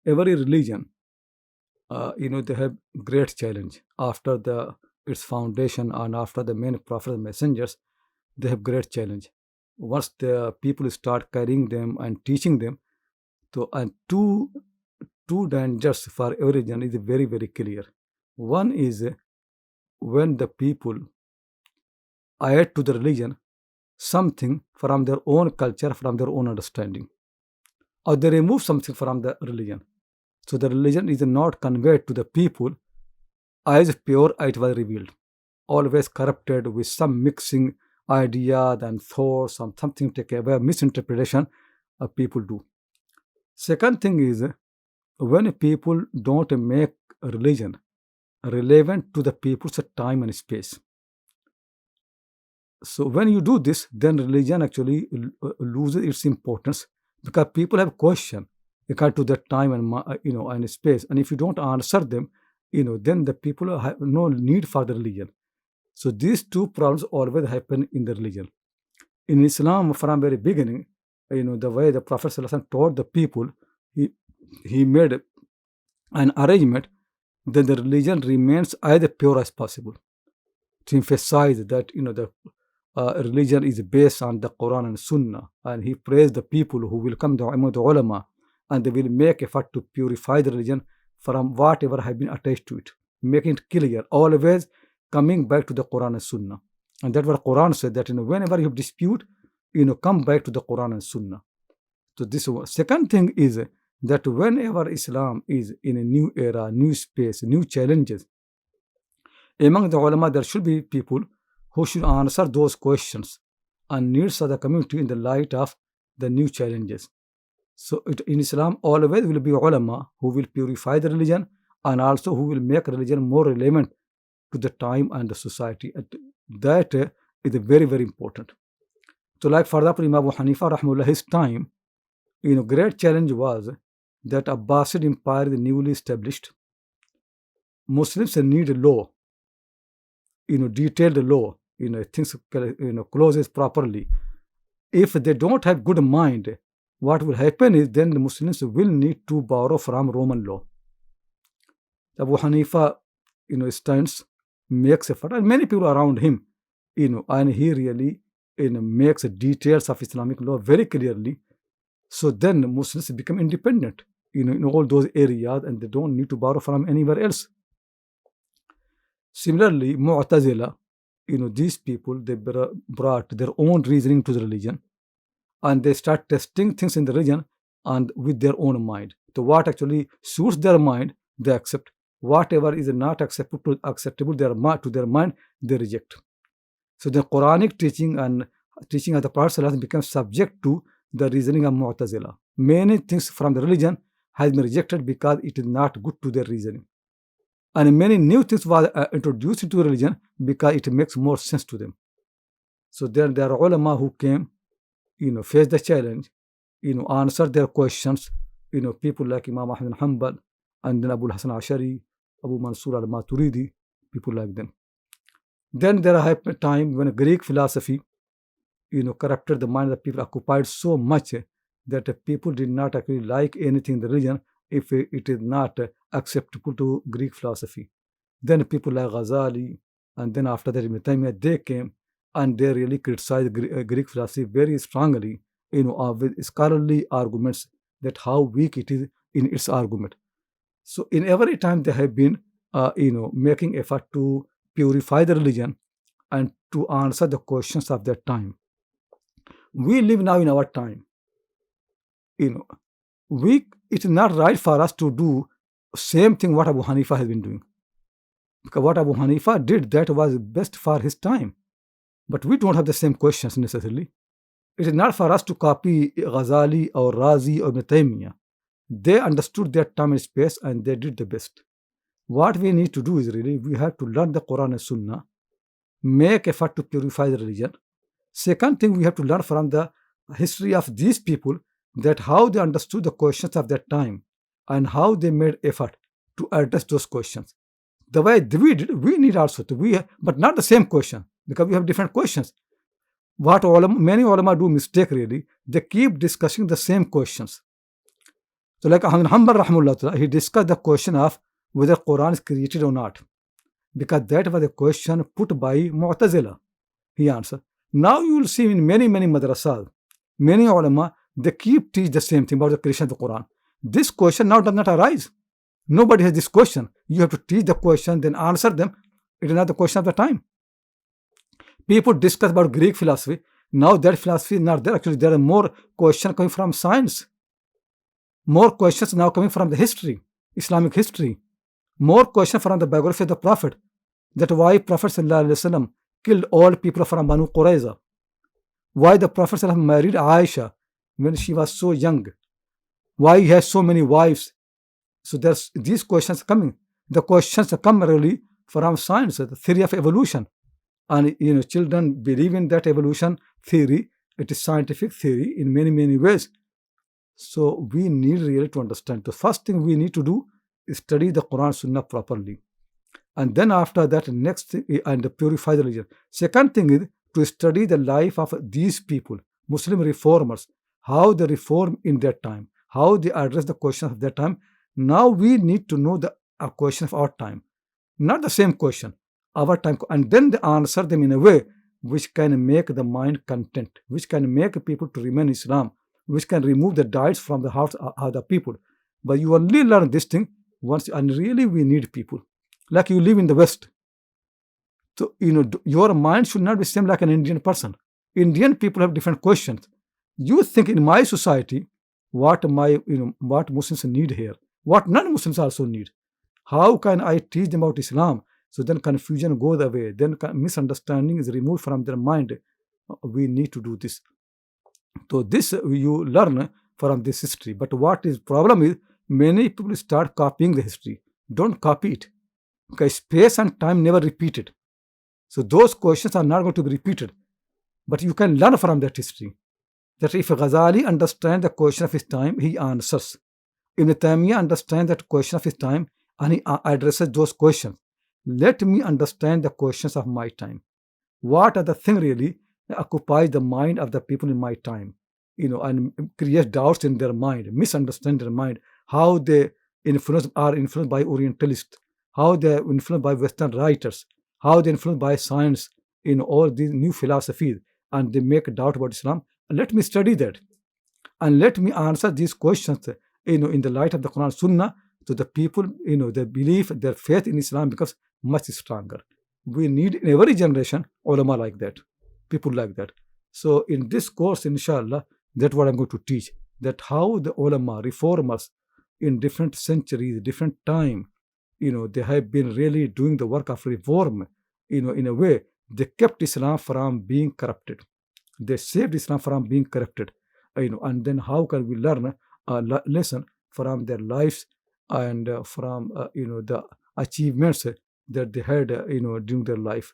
every religion, they have great challenge after its foundation and after the main prophet and messengers. They have great challenge. Once the people start carrying them and teaching them, so and two dangers for every religion is very very clear. One is when the people add to the religion something from their own culture, from their own understanding, or they remove something from the religion. So the religion is not conveyed to the people as pure as it was revealed, always corrupted with some mixing ideas and thoughts, and something take away misinterpretation people do. Second thing is when people don't make religion relevant to the people's time and space. So when you do this, then religion actually loses its importance because people have question regard to that time and and space, and if you don't answer them, then the people have no need for the religion. So these two problems always happen in the religion. In Islam, from very beginning, the way the Prophet ﷺ taught the people, he made an arrangement that the religion remains as pure as possible, to emphasize that the religion is based on the Quran and Sunnah, and he praised the people who will come to the ulama, and they will make effort to purify the religion from whatever have been attached to it, making it clear, always coming back to the Quran and Sunnah. And that's what Quran said, that whenever you have dispute, come back to the Quran and Sunnah. So this one. Second thing is that whenever Islam is in a new era, new space, new challenges, among the ulama there should be people who should answer those questions and needs of the community in the light of the new challenges. So in Islam always will be ulama who will purify the religion and also who will make religion more relevant to the time and the society. And that is very very important. So like for example, Imam Abu Hanifa rahmullah, his time, great challenge was that Abbasid Empire is newly established. Muslims need law, detailed law, things, clauses properly. If they don't have good mind, what will happen is then the Muslims will need to borrow from Roman law. Abu Hanifa, stands, makes effort, and many people around him, and he really, makes details of Islamic law very clearly. So then Muslims become independent, in all those areas, and they don't need to borrow from anywhere else. Similarly, Mu'tazila, these people, they brought their own reasoning to the religion, and they start testing things in the religion and with their own mind. So what actually suits their mind, they accept. Whatever is not acceptable to their mind, they reject. So the Quranic teaching and teaching of the Prophet ﷺ becomes subject to the reasoning of Mu'tazila. Many things from the religion has been rejected because it is not good to their reasoning. And many new things were introduced into religion because it makes more sense to them. So then there are ulama who came, face the challenge, answer their questions, people like Imam Ahmad bin Hanbal, and then Abul Hasan Ashari, Abu Mansur al-Maturidi, people like them. Then there are a time when Greek philosophy, corrupted the mind of the people, occupied so much that people did not actually like anything in the religion if it is not acceptable to Greek philosophy. Then people like Ghazali, and then after that Ibn Taymiyyah, they came and they really criticized Greek philosophy very strongly, with scholarly arguments that how weak it is in its argument. So in every time they have been, making effort to purify the religion and to answer the questions of that time. We live now in our time. It is not right for us to do same thing what Abu Hanifa has been doing. Because what Abu Hanifa did, that was best for his time. But we don't have the same questions necessarily. It is not for us to copy Ghazali or Razi or Ibn Taymiyyah. They understood their time and space and they did the best. What we need to do is really, we have to learn the Quran and Sunnah, make effort to purify the religion. Second thing, we have to learn from the history of these people, that how they understood the questions of that time and how they made effort to address those questions. The way we did, we need also to, but not the same question, because we have different questions. What many ulama do mistake really, they keep discussing the same questions. So like Ahmad Hanbal rahimahullah, he discussed the question of whether Quran is created or not, because that was a question put by Mu'tazila. He answered. Now you will see in many madrasas, many ulama, they keep teach the same thing about the creation of the Quran. This question now does not arise. Nobody has this question. You have to teach the question, then answer them. It is not the question of the time. People discuss about Greek philosophy. Now that philosophy is not there. Actually, there are more questions coming from science. More questions now coming from the history, Islamic history. More questions from the biography of the Prophet. That why Prophet ﷺ killed all people from Banu Qurayza. Why the Prophet ﷺ married Aisha when she was so young. Why he has so many wives. So there's these questions coming. The questions come really from science, the theory of evolution. And children believe in that evolution theory. It is scientific theory in many ways. So we need really to understand. The first thing we need to do is study the Quran Sunnah properly. And then after that, next thing, and purify the religion. Second thing is to study the life of these people, Muslim reformers, how they reform in that time, how they address the questions of that time. Now we need to know the question of our time, not the same question, our time, and then they answer them in a way which can make the mind content, which can make people to remain Islam, which can remove the doubts from the hearts of the people. But you only learn this thing once, and really we need people. Like you live in the West. So, your mind should not be same like an Indian person. Indian people have different questions. You think in my society, what what Muslims need here, what non-Muslims also need. How can I teach them about Islam? So then confusion goes away. Then misunderstanding is removed from their mind. We need to do this. So this you learn from this history. But what is problem is many people start copying the history. Don't copy it. Okay, space and time never repeated. So those questions are not going to be repeated. But you can learn from that history. That if Ghazali understands the question of his time, he answers. Ibn Taymiyyah understands that question of his time and he addresses those questions. Let me understand the questions of my time. What are the things really that occupy the mind of the people in my time? And create doubts in their mind, misunderstand their mind, how they are influenced by Orientalists, how they are influenced by Western writers, how they are influenced by science, all these new philosophies, and they make a doubt about Islam. Let me study that. And let me answer these questions, in the light of the Quran Sunnah, so the people, their belief, their faith in Islam becomes much stronger. We need in every generation ulama like that, people like that. So in this course, inshallah, that's what I'm going to teach. That how the ulama, reformers, in different centuries, different time, they have been really doing the work of reform, in a way they kept Islam from being corrupted. They saved Islam from being corrupted. And then how can we learn a lesson from their lives and from the achievements that they had during their life.